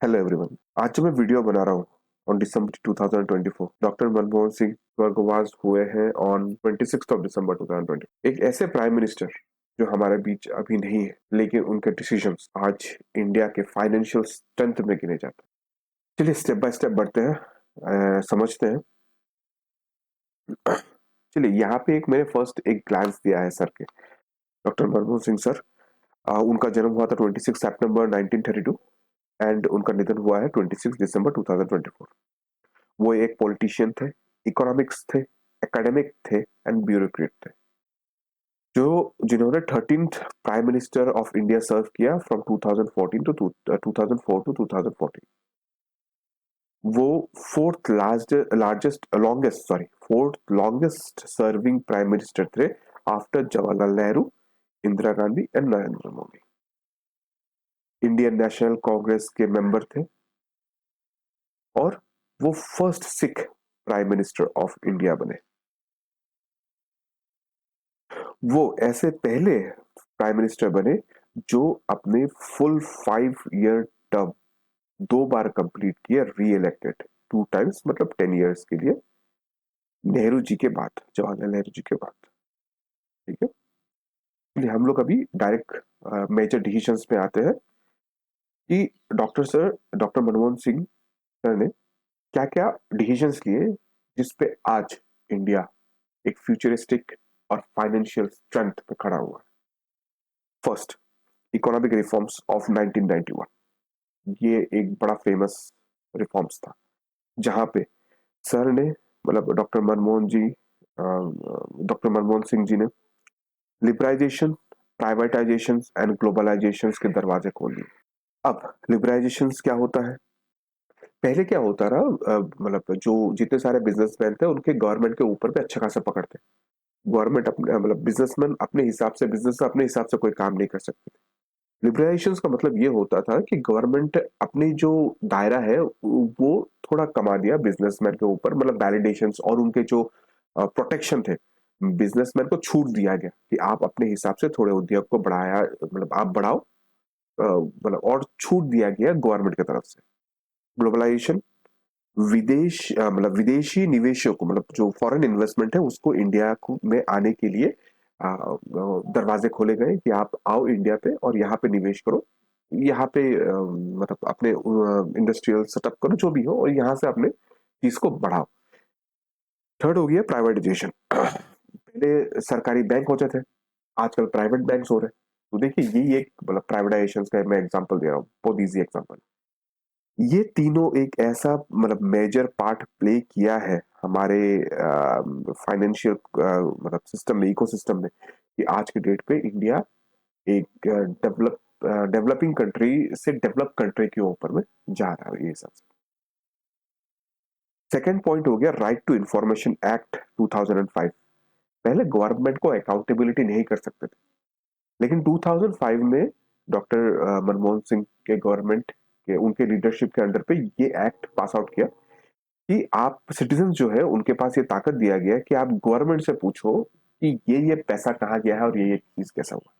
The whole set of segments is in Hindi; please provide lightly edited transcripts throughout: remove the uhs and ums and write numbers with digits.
Hello everyone. आज जो मैं वीडियो बना रहा हूँ on December 2024, doctor Manmohan Singh स्वर्गवास हुए हैं ऑन 26 ऑफ दिसंबर 2020। एक ऐसे प्राइम मिनिस्टर जो हमारे बीच अभी नहीं है, लेकिन उनके डिसीजंस आज इंडिया के फाइनेंशियल स्ट्रेंथ में गिने जाते हैं। चलिए स्टेप बाय स्टेप बढ़ते हैं, समझते हैं। चलिए यहाँ पे मैंने फर्स्ट एक ग्लांस दिया है सर के, डॉक्टर मनमोहन सिंह सर। उनका जन्म हुआ था 26 सितंबर 1932 एंड उनका निधन हुआ है 26 दिसंबर 2024। वो एक पॉलिटिशियन थे, इकोनॉमिक्स थे, एकेडमिक थे एंड ब्यूरोक्रेट थे, जो जिन्होंने 13th prime minister of India serve किया फ्रॉम 2014 टू 2004 टू 2014। वो fourth longest serving prime minister थे आफ्टर जवाहरलाल नेहरू, इंदिरा गांधी एंड नरेंद्र मोदी। इंडियन नेशनल कांग्रेस के मेंबर थे और वो first Sikh prime minister of India बने। वो ऐसे पहले प्राइम मिनिस्टर बने जो अपने फुल 5 ईयर टर्म 2 बार कंप्लीट किया, री इलेक्टेड 2 टाइम्स, मतलब 10 ईयर्स के लिए, नेहरू जी के बाद, जवाहरलाल नेहरू जी के बाद। ठीक है, इसलिए हम लोग अभी डायरेक्ट मेजर डिसीजंस पे आते हैं कि डॉक्टर मनमोहन सिंह सर ने क्या क्या डिसीजंस लिए जिसपे आज इंडिया एक फ्यूचरिस्टिक और फाइनेंशियल स्ट्रेंथ पे खड़ा हुआ है। First, economic reforms of 1991। ये एक बड़ा फेमस रिफॉर्म्स था जहां पे सर ने, मतलब डॉक्टर मनमोहन सिंह जी ने लिबराइजेशन, प्राइवेटाइजेशन एंड ग्लोबलाइजेशन के दरवाजे खोल दिए। अब लिबराइजेशन क्या होता है? पहले क्या होता रहा, मतलब जो जितने सारे बिजनेसमैन थे उनके गवर्नमेंट के ऊपर पे अच्छा खासा पकड़ थे। गवर्नमेंट अपने, मतलब बिजनेसमैन अपने हिसाब से, बिजनेस अपने हिसाब से कोई काम नहीं कर सकते। लिबरलाइजेशन का मतलब ये होता था कि गवर्नमेंट अपनी जो दायरा है वो थोड़ा कमा दिया बिजनेसमैन के ऊपर, मतलब वैलिडेशंस और उनके जो प्रोटेक्शन थे, बिजनेसमैन को छूट दिया गया कि आप अपने हिसाब से थोड़े उद्योग को बढ़ाया, मतलब आप बढ़ाओ, मतलब और छूट दिया गया गवर्नमेंट की तरफ से। ग्लोबलाइजेशन, मतलब विदेशी निवेशों को, मतलब जो फॉरेन इन्वेस्टमेंट है उसको इंडिया को में आने के लिए दरवाजे खोले गए कि आप आओ इंडिया पे और यहाँ पे निवेश करो, यहाँ पे मतलब अपने इंडस्ट्रियल सेटअप करो जो भी हो, और यहाँ से अपने चीज को बढ़ाओ। थर्ड हो गया प्राइवेटाइजेशन। पहले सरकारी बैंक होते थे, आजकल प्राइवेट बैंक्स हो रहे हैं। तो देखिए यही एक, मतलब प्राइवेटाइजेशन का मैं एग्जांपल दे रहा हूँ, बहुत इजी एग्जांपल। ये तीनों एक ऐसा, मतलब मेजर पार्ट प्ले किया है हमारे फाइनेंशियल, मतलब सिस्टम में, इकोसिस्टम में, कि आज के डेट पे इंडिया एक डेवलपिंग कंट्री से डेवलप कंट्री के ऊपर में जा रहा है ये सब। सेकेंड पॉइंट हो गया राइट टू इंफॉर्मेशन एक्ट 2005। पहले गवर्नमेंट को अकाउंटेबिलिटी नहीं कर सकते थे, लेकिन 2005 में डॉक्टर मनमोहन सिंह के गवर्नमेंट के, उनके लीडरशिप के अंडर पे ये एक्ट पास आउट किया कि आप सिटीजन जो है उनके पास ये ताकत दिया गया कि आप गवर्नमेंट से पूछो कि ये पैसा कहाँ गया है और ये चीज कैसा हुआ।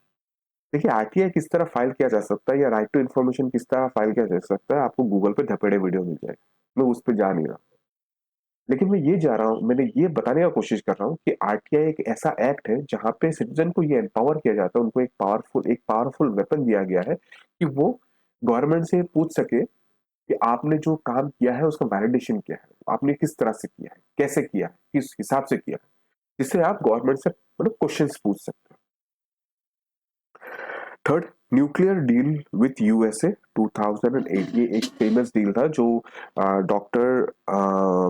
देखिए आरटीआई किस तरह फाइल किया जा सकता है या राइट टू इन्फॉर्मेशन किस तरह फाइल किया जा सकता है, आपको गूगल पे धपेड़े वीडियो मिल जाएगा, मैं उस पर जा नहीं रहा। लेकिन मैंने ये बताने का कोशिश कर रहा हूँ कि आरटीआई एक ऐसा एक्ट है जहां पे सिटीजन को ये एम्पावर किया जाता है, उनको एक पावरफुल वेपन दिया गया है कि वो गवर्नमेंट से पूछ सके कि आपने जो काम किया है उसका वैलिडेशन क्या है, आपने किस तरह से किया है, कैसे किया है, किस हिसाब से किया है, जिससे आप गवर्नमेंट से मतलब क्वेश्चंस पूछ सकते हैं। Third, nuclear deal with USA 2008। ये एक फेमस डील था जो डॉक्टर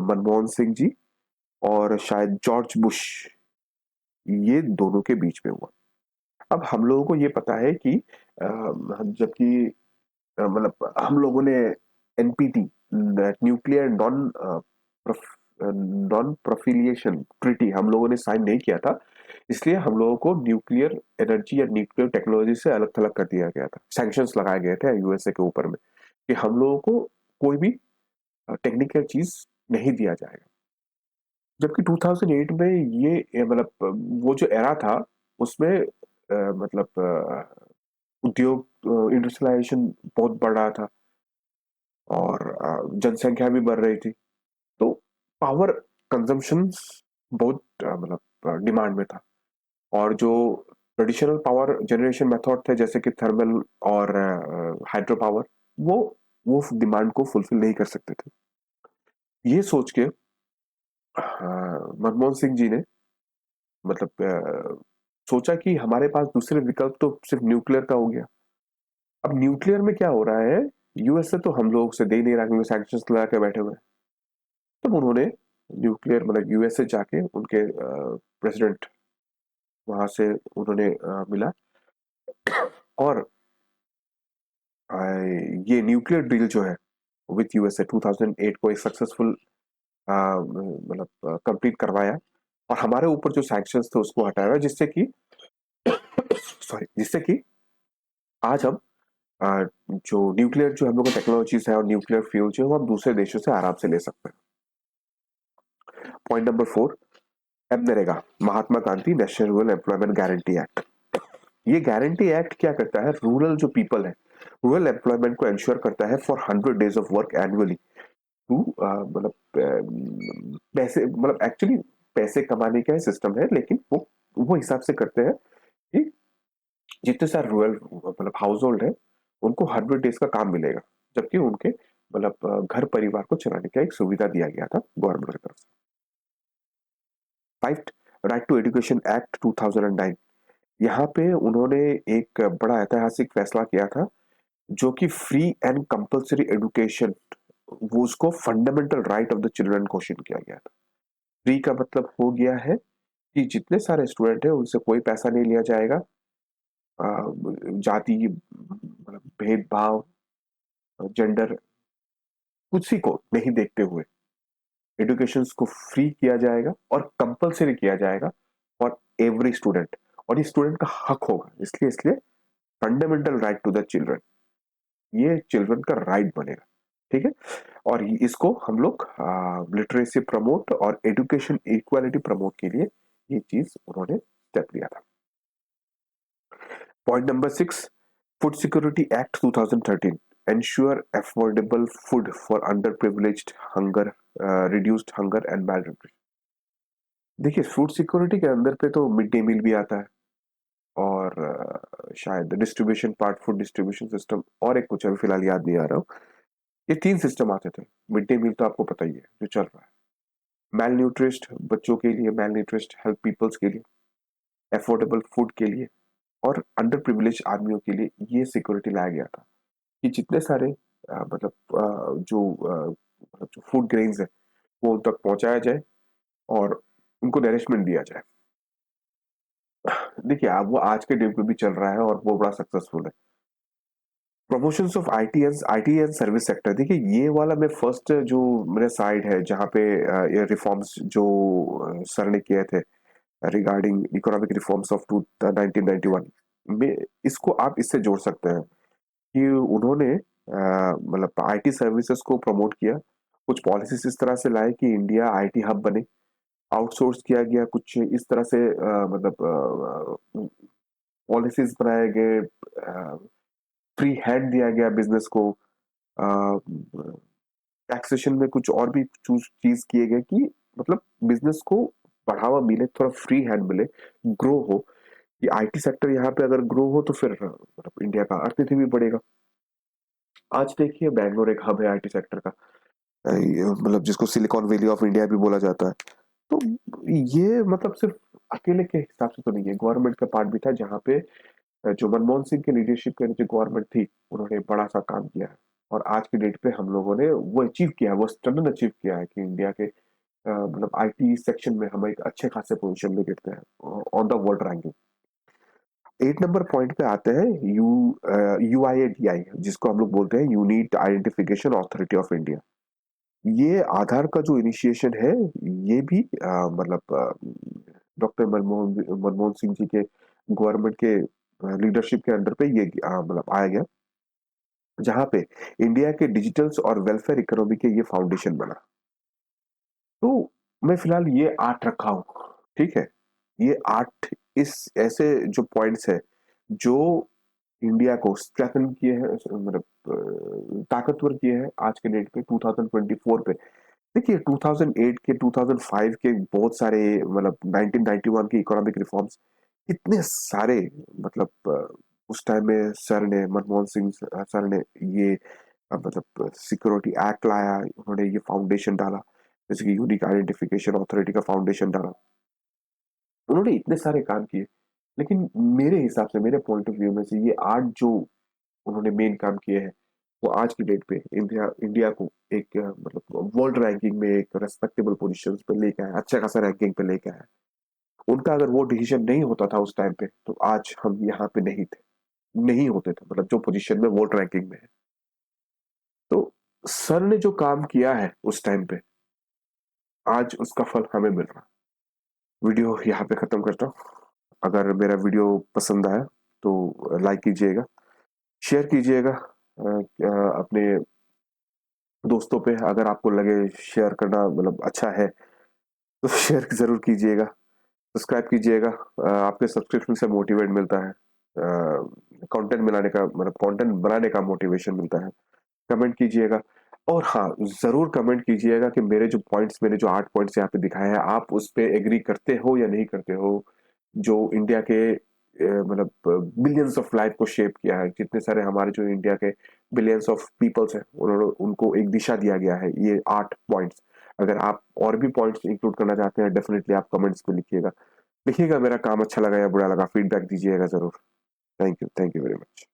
मनमोहन सिंह जी और शायद जॉर्ज बुश, ये दोनों के बीच में हुआ। अब हम लोगों को ये पता है कि जबकि मतलब हम लोगों ने एनपीटी, न्यूक्लियर नॉन प्रोफिलिएशन ट्रीटी, हम लोगों ने साइन नहीं किया था, इसलिए हम लोगों को न्यूक्लियर एनर्जी या न्यूक्लियर टेक्नोलॉजी से अलग थलग कर दिया गया था, सैंक्शंस लगाए गए थे यूएसए के ऊपर में कि हम लोगों को कोई भी टेक्निकल चीज नहीं दिया जाएगा। जबकि 2008 में मतलब वो जो एरा था उसमें मतलब उद्योग इंडस्ट्रियलाइजेशन बहुत बढ़ रहा था और जनसंख्या भी बढ़ रही थी, तो पावर कंजम्पशन बहुत मतलब डिमांड में था। और जो ट्रेडिशनल पावर जनरेशन मेथड थे जैसे कि थर्मल और हाइड्रो पावर, वो वो डिमांड को फुलफिल नहीं कर सकते थे। ये सोच के मनमोहन सिंह जी ने मतलब सोचा कि हमारे पास दूसरे विकल्प तो सिर्फ न्यूक्लियर का हो गया। अब न्यूक्लियर में क्या हो रहा है, यूएसए तो हम लोग से दे ही नहीं रहा क्योंकि सैंक्शंस लगा के बैठे हुए हैं। तब उन्होंने न्यूक्लियर मतलब यूएसए जाके उनके प्रेसिडेंट वहां से उन्होंने मिला और ये न्यूक्लियर डील जो है विथ यूएसए 2008 को एक सक्सेसफुल मतलब कंप्लीट करवाया और हमारे ऊपर जो सैंक्शंस थे उसको हटाया, जिससे कि सॉरी जिससे कि आज हम जो न्यूक्लियर जो हम लोग का टेक्नोलॉजीज है और न्यूक्लियर फ्यूल जो है वो हम दूसरे देशों से आराम से ले सकते हैं। Point number 4, MNREGA, Mahatma Gandhi National Rural Employment Guarantee Act. ये गारंटी एक्ट क्या करता है, रूरल जो पीपल है रूरल एम्प्लॉयमेंट को इंश्योर करता है for 100 days of work annually to मतलब पैसे मतलब एक्चुअली पैसे कमाने का सिस्टम है, लेकिन वो हिसाब से करते हैं कि जितने सारे रूरल मतलब हाउस होल्ड है उनको 100 डेज का काम मिलेगा, जबकि उनके मतलब घर परिवार को चलाने का एक सुविधा दिया गया था गवर्नमेंट की तरफ से। 5, राइट टू एजुकेशन एक्ट 2009। यहाँ पे उन्होंने एक बड़ा ऐतिहासिक फैसला किया था जो कि फ्री एंड कंपल्सरी एजुकेशन, वो उसको fundamental right of the children घोषित किया गया था। फ्री का मतलब हो गया है कि जितने सारे स्टूडेंट है उनसे कोई पैसा नहीं लिया जाएगा, जाति मतलब भेदभाव जेंडर किसी को नहीं देखते हुए एजुकेशन को फ्री किया जाएगा और कंपलसरी किया जाएगा फॉर एवरी स्टूडेंट, और ये स्टूडेंट का हक होगा, इसलिए इसलिए fundamental right to the children, ये चिल्ड्रन का राइट बनेगा। ठीक है, और इसको हम लोग लिटरेसी प्रमोट और एजुकेशन इक्वालिटी प्रमोट के लिए ये चीज उन्होंने स्टेप लिया था। Point number 6, food security act 2013 ensure affordable food for underprivileged hunger reduced hunger and malnutrition। देखिए फूड सिक्योरिटी के अंदर पे तो मिड डे मील भी आता है और शायद distribution part food distribution system और एक कुछ अभी फिलहाल याद नहीं आ रहा हूँ। ये 3 सिस्टम आते थे। मिड डे मील तो आपको पता ही है जो चल रहा है, मेल न्यूट्रिस्ट बच्चों के लिए, मेल न्यूट्रिस्ट हेल्थ पीपल्स के लिए, अफोर्डेबल फूड के लिए और अंडर प्रिविलेज आदमियों के लिए ये सिक्योरिटी लाया गया था कि जितने सारे मतलब मतलब जो फूड ग्रेन्स है वो उन तक पहुंचाया जाए और उनको नरिशमेंट दिया जाए। देखिए अब वो आज के डेट पे भी चल रहा है और वो बड़ा सक्सेसफुल है। Promotions of IT and service sector, देखिए ये वाला मैं फर्स्ट जो मेरे साइड है जहाँ पे ये रिफॉर्म्स जो सर ने किए थे रिगार्डिंग इकोनॉमिक रिफॉर्म्स ऑफ 1991 में, इसको आप इससे जोड़ सकते हैं कि उन्होंने मतलब आईटी सर्विसेज को प्रमोट किया, कुछ पॉलिसीज इस तरह से लाए कि इंडिया आईटी हब बने, आउटसोर्स किया गया कुछ इस तरह से मतलब पॉलिसीज बनाए गए, फ्री हैंड दिया गया बिजनेस को, टैक्सेशन में कुछ और भी चीज किए गए कि मतलब बिजनेस को बढ़ावा मिले, थोड़ा फ्री हैंड मिले, ग्रो हो। ये आईटी सेक्टर यहाँ पे अगर ग्रो हो तो फिर मतलब इंडिया का अर्थव्यवस्था भी बढ़ेगा। आज देखिए बैंगलोर एक हब है आईटी सेक्टर का, मतलब जिसको सिलिकॉन वैली ऑफ इंडिया भी बोला जाता है। तो ये मतलब सिर्फ अकेले के हिसाब से तो नहीं है, गवर्नमेंट का पार्ट भी था जहाँ पे जो मनमोहन सिंह के लीडरशिप के नीचे गवर्नमेंट थी उन्होंने बड़ा सा काम किया है और आज की डेट पे हम लोगों ने वो अचीव किया है, वो स्टैंडर्ड अचीव किया है कि इंडिया के मतलब आईटी सेक्शन में हम एक अच्छे खासे पोजीशन में गिरते हैं on the world ranking. 8 number point पे आते हैं यूआईएडीआई, जिसको हम लोग बोलते हैं unique identification authority of India. ये आधार का जो इनिशिएशन है ये भी मतलब डॉक्टर मनमोहन सिंह जी के गवर्नमेंट के लीडरशिप के अंडर पे ये मतलब आया गया, जहां पे इंडिया के डिजिटल्स और वेलफेयर इकोनॉमी के ये फाउंडेशन बना। तो मैं फिलहाल ये 8 रखा हूँ, ठीक है। ये 8 इस ऐसे जो पॉइंट्स है जो इंडिया को स्ट्रेंथन किए हैं, मतलब ताकतवर किए हैं आज के डेट पे 2024 पे। देखिए 2008 के 2005 के बहुत सारे मतलब 1991 के इकोनॉमिक रिफॉर्म्स इतने सारे मतलब उस टाइम में सर ने मनमोहन सिंह सर ने ये मतलब सिक्योरिटी एक्ट लाया, उन्होंने ये फाउंडेशन डाला जैसे कि यूनिक आइडेंटिफिकेशन अथॉरिटी का फाउंडेशन डाला, उन्होंने इतने सारे काम किए। लेकिन मेरे हिसाब से मेरे पॉइंट ऑफ व्यू में से ये 8 जो उन्होंने मेन काम किए हैं वो आज की डेट पे इंडिया इंडिया को एक मतलब वर्ल्ड रैंकिंग में एक रेस्पेक्टेबल पोजीशन पे लेके आया, अच्छा खासा रैंकिंग पे लेके आया। उनका अगर वो डिसीजन नहीं होता था उस टाइम पे तो आज हम यहाँ पे नहीं थे, नहीं होते थे, मतलब जो पोजीशन में वर्ल्ड रैंकिंग में है। तो सर ने जो काम किया है उस टाइम पे आज उसका फल हमें मिल रहा। वीडियो यहाँ पे खत्म करता हूँ। अगर मेरा वीडियो पसंद आया तो लाइक कीजिएगा, शेयर कीजिएगा अपने दोस्तों पे। अगर आपको लगे शेयर करना मतलब अच्छा है तो शेयर जरूर कीजिएगा, सब्सक्राइब कीजिएगा। आपके सब्सक्रिप्शन से मोटिवेट मिलता है, कंटेंट बनाने का मतलब कंटेंट बनाने का मोटिवेशन मिलता है। कमेंट कीजिएगा और हाँ जरूर कमेंट कीजिएगा कि मेरे जो पॉइंट्स, मेरे जो 8 पॉइंट्स यहाँ पे दिखाए हैं आप उस पे एग्री करते हो या नहीं करते हो। जो इंडिया के मतलब बिलियंस ऑफ लाइफ को शेप किया है, जितने सारे हमारे जो इंडिया के बिलियंस ऑफ पीपल्स हैं उन्होंने उनको एक दिशा दिया गया है, ये 8 पॉइंट्स। अगर आप और भी पॉइंट्स इंक्लूड करना चाहते हैं डेफिनेटली आप कमेंट्स में लिखिएगा। लिखिएगा, मेरा काम अच्छा लगा या बुरा लगा फीडबैक दीजिएगा जरूर। Thank you very much.